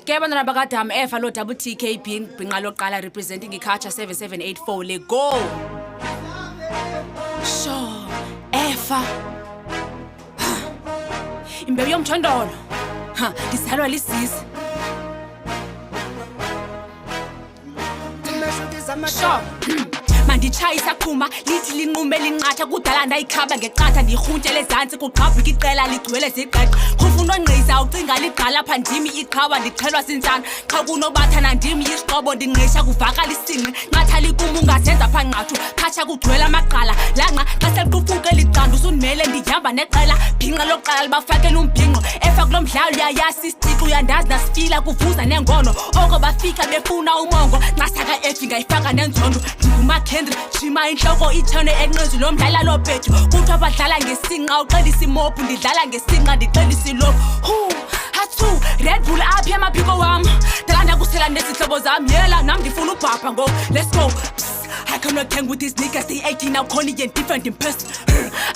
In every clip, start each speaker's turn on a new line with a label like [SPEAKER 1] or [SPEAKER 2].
[SPEAKER 1] ke abantwana bakadam Efa lo double TKB ibhinqa loqala representing iCulture 7784 le go. Sure, Efa. Imbewu yomthondolo. Ndizalwa lisisi. Sure. Manditshayisa qhuma lithi linqume linqatha kudala ndayikhaba ngecatha ndirhuntele ezantsi kuqhabhika iqela ligcwele ziqeqe khufuna ongqisa ucinga ligqala pha ndimi iqhawa ndixhelwa sintsana qha kunobatha nandimi isiqobo ndingqisha kuvakala isinqe nqatha likumu ungazenza pha nqathu phatsha kugcwele amaqala lanqa xa seliqufuke liqanda usundimele ndihamba neqela bhinqa loqala libafakela umbhinqo Efa kulo mdlalo uyayasi isitiqi uyandazi nasifila kuvuza nengono oko bafika befuna umongo nqasaka efi ngayifaka nenzondo ndingumakhendri jima inhloko ithone enqezi lo mdlala lopethu kuthiwa badlala ngesinqa uqelisa imophu ndidlala ngesinqa ndixelisa ilophu hathu Red Bull apha emaphiko wam ndalanda kusela nezihlobo zam yela nam ndifuna ubhabha ngoku let's go. I cannot hang with these niggas, they 18 now corny and different in person.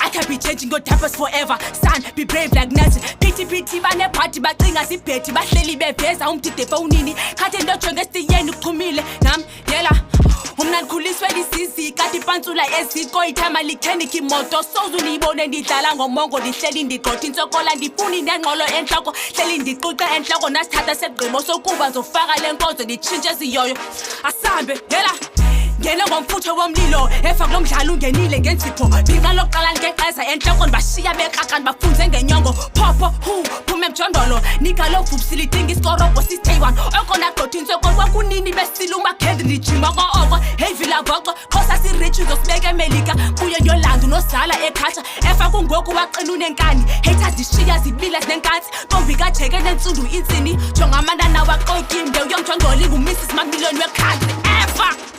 [SPEAKER 1] I can't be changing your diapers forever. Son, be brave like Nancy. Pity, bane party, bacinga siphethi bahleli beveza umdide phonini. Khathe ndojonge esiyeni uqhumile nam yela. Umna ndikhuliswe lisisi kanti ipantsula eziko ithama likhenikhi imoto sozuniyibone ndidlala ngomongo ndihleli ndigqotha intsokola ndifuni nengqolo entloko hleli ndiquqa entloko nasithatha segqibo sokuba zofaka le nkonzo nditshintshe eziyoyo asambe yela ngene ngomfutho womlilo Efa kulo mdlalo ungenile ngenzipho bhinqa loqala ngexeza entloko ndibashiya bekraka ndibafunze ngenyongo phopho phume emjondolo nika lovubusile idinga isikorobo sistay one oko nagqotha intsokolo kwakunini besila umakhendi ndijima ko-oko hey vila voxo xosa sirich uzosibeka emelika kuye ndiyolanda unozala eCulture Efa kungoku waqina unenkani haters zishiya zibila zinenkantsi ntombi kajeke nentsundu intsini jonga amandana waqoki imbewu yomjondolo ingumrs mamiliyoni wekhantri Efa.